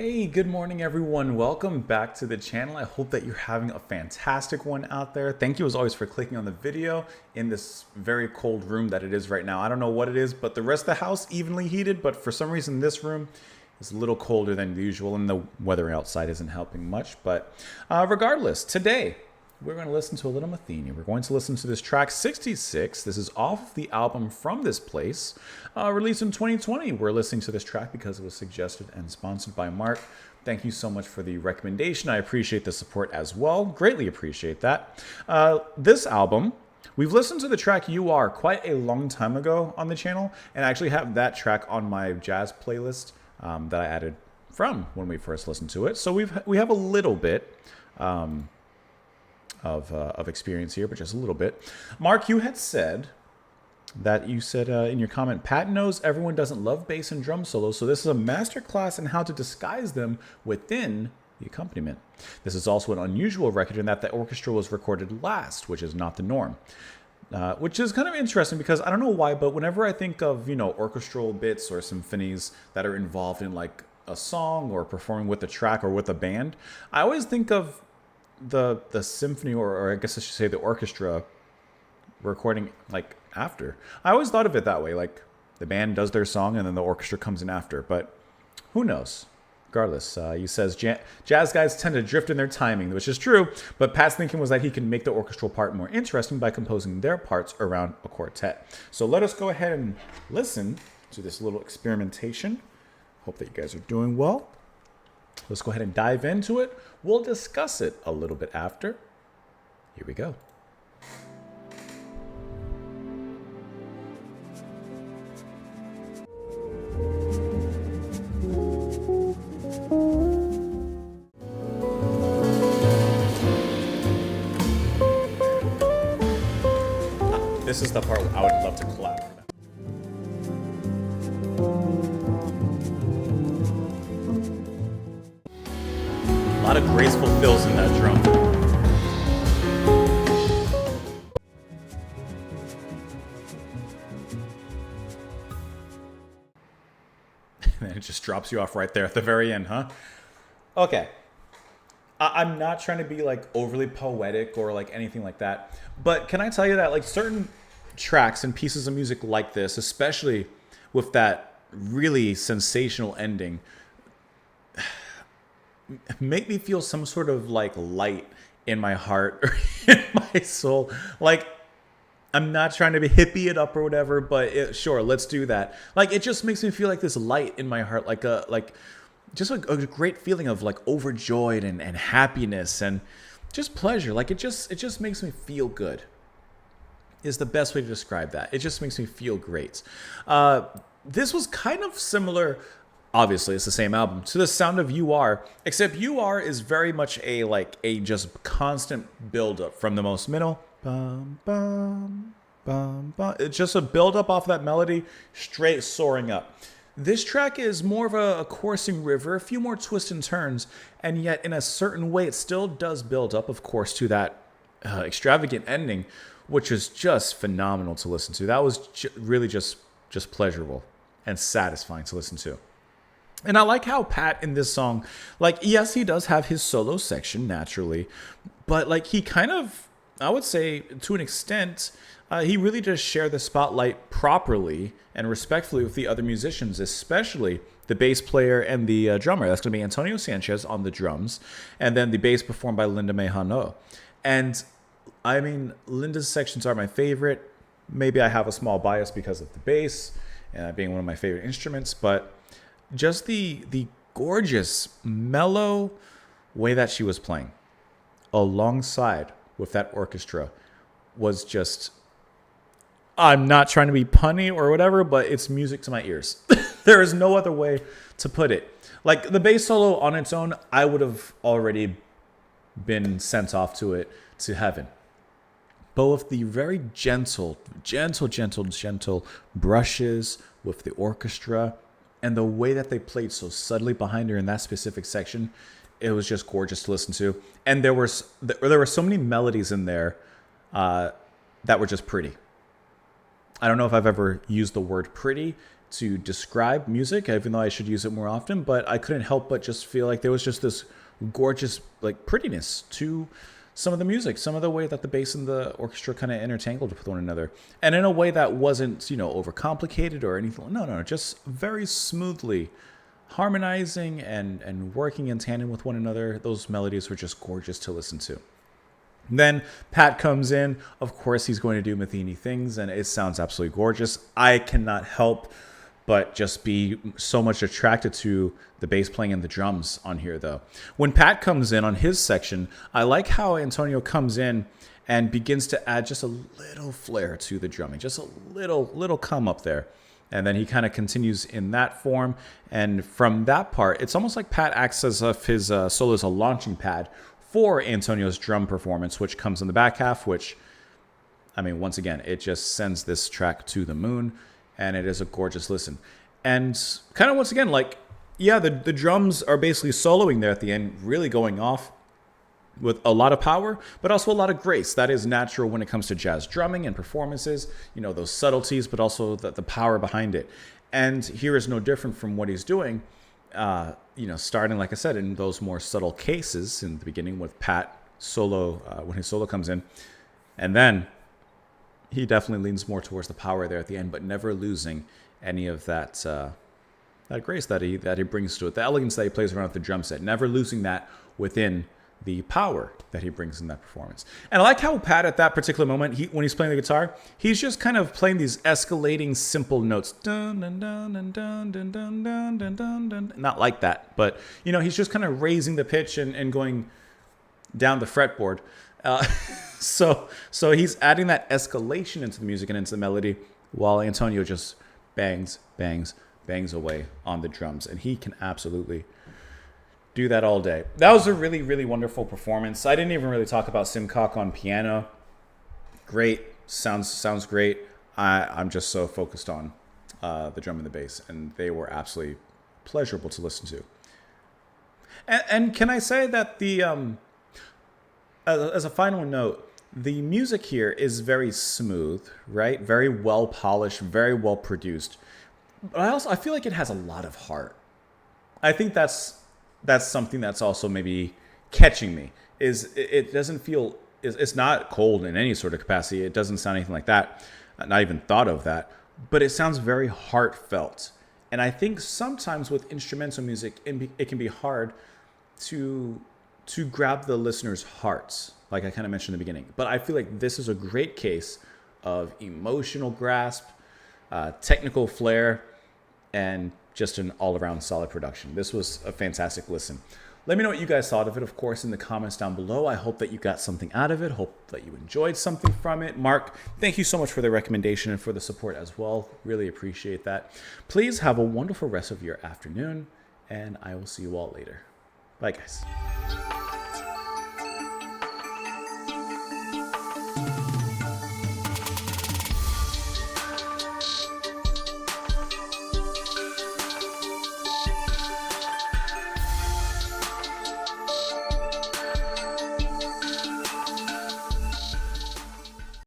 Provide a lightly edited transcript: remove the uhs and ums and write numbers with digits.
Hey, good morning everyone. Welcome back to the channel. I hope that you're having a fantastic one out there. Thank you as always for clicking on the video in this very cold room that it is right now. I don't know what it is, but the rest of the house evenly heated, but for some reason this room is a little colder than usual and the weather outside isn't helping much. But regardless, today we're going to listen to a little Metheny. We're going to listen to this track 66. This is off the album From This Place, released in 2020. We're listening to this track because it was suggested and sponsored by Mark. Thank you so much for the recommendation. I appreciate the support as well. Greatly appreciate that. This album, we've listened to the track You Are quite a long time ago on the channel, and I actually have that track on my jazz playlist that I added from when we first listened to it. So we have a little bit of experience here, but just a little bit. Mark, you had said that in your comment, Pat knows everyone doesn't love bass and drum solos, so this is a masterclass in how to disguise them within the accompaniment. This is also an unusual record in that the orchestra was recorded last, which is not the norm. Which is kind of interesting because I don't know why, but whenever I think of, orchestral bits or symphonies that are involved in like a song or performing with a track or with a band, I always think of the symphony or I guess I should say the orchestra recording like after. I always thought of it that way, like the band does their song and then the orchestra comes in after, but who knows? Regardless, he says jazz guys tend to drift in their timing, which is true, but Pat's thinking was that he can make the orchestral part more interesting by composing their parts around a quartet. So let us go ahead and listen to this little experimentation. Hope that you guys are doing well. Let's go ahead and dive into it. We'll discuss it a little bit after. Here we go. This is the part where I would love to clap. A lot of graceful fills in that drum. And it just drops you off right there at the very end, huh? Okay. I'm not trying to be like overly poetic or like anything like that, but can I tell you that like certain tracks and pieces of music like this, especially with that really sensational ending, make me feel some sort of like light in my heart or in my soul. Like, I'm not trying to be hippie it up or whatever, but sure, let's do that. Like, it just makes me feel like this light in my heart, like just a great feeling of like overjoyed and happiness and just pleasure. Like it just makes me feel good is the best way to describe that. It just makes me feel great. This was kind of similar. Obviously, it's the same album, to the sound of You Are, except You Are is very much a just constant build-up from the most middle. Bum, bum, bum, bum. It's just a build-up off that melody, straight soaring up. This track is more of a coursing river, a few more twists and turns, and yet in a certain way it still does build up, of course, to that extravagant ending, which is just phenomenal to listen to. That was really just pleasurable and satisfying to listen to. And I like how Pat in this song, like, yes, he does have his solo section naturally, but like he kind of, I would say to an extent, he really does share the spotlight properly and respectfully with the other musicians, especially the bass player and the drummer. That's going to be Antonio Sanchez on the drums, and then the bass performed by Linda Mejano. And I mean, Linda's sections are my favorite. Maybe I have a small bias because of the bass and being one of my favorite instruments, but just the gorgeous, mellow way that she was playing alongside with that orchestra was just, I'm not trying to be punny or whatever, but it's music to my ears. There is no other way to put it. Like the bass solo on its own, I would have already been sent off to heaven. But with the very gentle brushes with the orchestra, and the way that they played so subtly behind her in that specific section, it was just gorgeous to listen to. And there were so many melodies in there that were just pretty. I don't know if I've ever used the word pretty to describe music, even though I should use it more often, but I couldn't help but just feel like there was just this gorgeous like prettiness to some of the music, some of the way that the bass and the orchestra kind of intertangled with one another, and in a way that wasn't, you know, overcomplicated or anything. No, just very smoothly harmonizing and working in tandem with one another. Those melodies were just gorgeous to listen to. Then Pat comes in. Of course, he's going to do Metheny things, and it sounds absolutely gorgeous. I cannot help but just be so much attracted to the bass playing and the drums on here, though. When Pat comes in on his section, I like how Antonio comes in and begins to add just a little flair to the drumming, just a little come up there. And then he kind of continues in that form. And from that part, it's almost like Pat acts as if his solo is a launching pad for Antonio's drum performance, which comes in the back half, which, I mean, once again, it just sends this track to the moon. And it is a gorgeous listen. And kind of once again, like, yeah, the drums are basically soloing there at the end, really going off with a lot of power, but also a lot of grace. That is natural when it comes to jazz drumming and performances, you know, those subtleties, but also the power behind it. And here is no different from what he's doing, you know, starting, like I said, in those more subtle cases in the beginning with Pat solo, when his solo comes in. And then he definitely leans more towards the power there at the end, but never losing any of that that grace that he brings to it, the elegance that he plays around with the drum set, never losing that within the power that he brings in that performance. And I like how Pat at that particular moment, when he's playing the guitar, he's just kind of playing these escalating simple notes. Dun, dun, dun, dun, dun, dun, dun, dun, dun, dun, dun. Not like that, but you know, he's just kind of raising the pitch and going down the fretboard. So he's adding that escalation into the music and into the melody, while Antonio just bangs away on the drums, and he can absolutely do that all day. That was a really, really wonderful performance. I didn't even really talk about Simcock on piano. Great, sounds great. I'm just so focused on the drum and the bass, and they were absolutely pleasurable to listen to. And can I say that the as a final note, the music here is very smooth, right? Very well polished, very well produced. But I feel like it has a lot of heart. I think that's something that's also maybe catching me. Is it doesn't feel, it's not cold in any sort of capacity. It doesn't sound anything like that. Not even thought of that. But it sounds very heartfelt. And I think sometimes with instrumental music, it can be hard to grab the listener's hearts, like I kind of mentioned in the beginning. But I feel like this is a great case of emotional grasp, technical flair, and just an all-around solid production. This was a fantastic listen. Let me know what you guys thought of it, of course, in the comments down below. I hope that you got something out of it. Hope that you enjoyed something from it. Mark, thank you so much for the recommendation and for the support as well. Really appreciate that. Please have a wonderful rest of your afternoon, and I will see you all later. Bye, guys.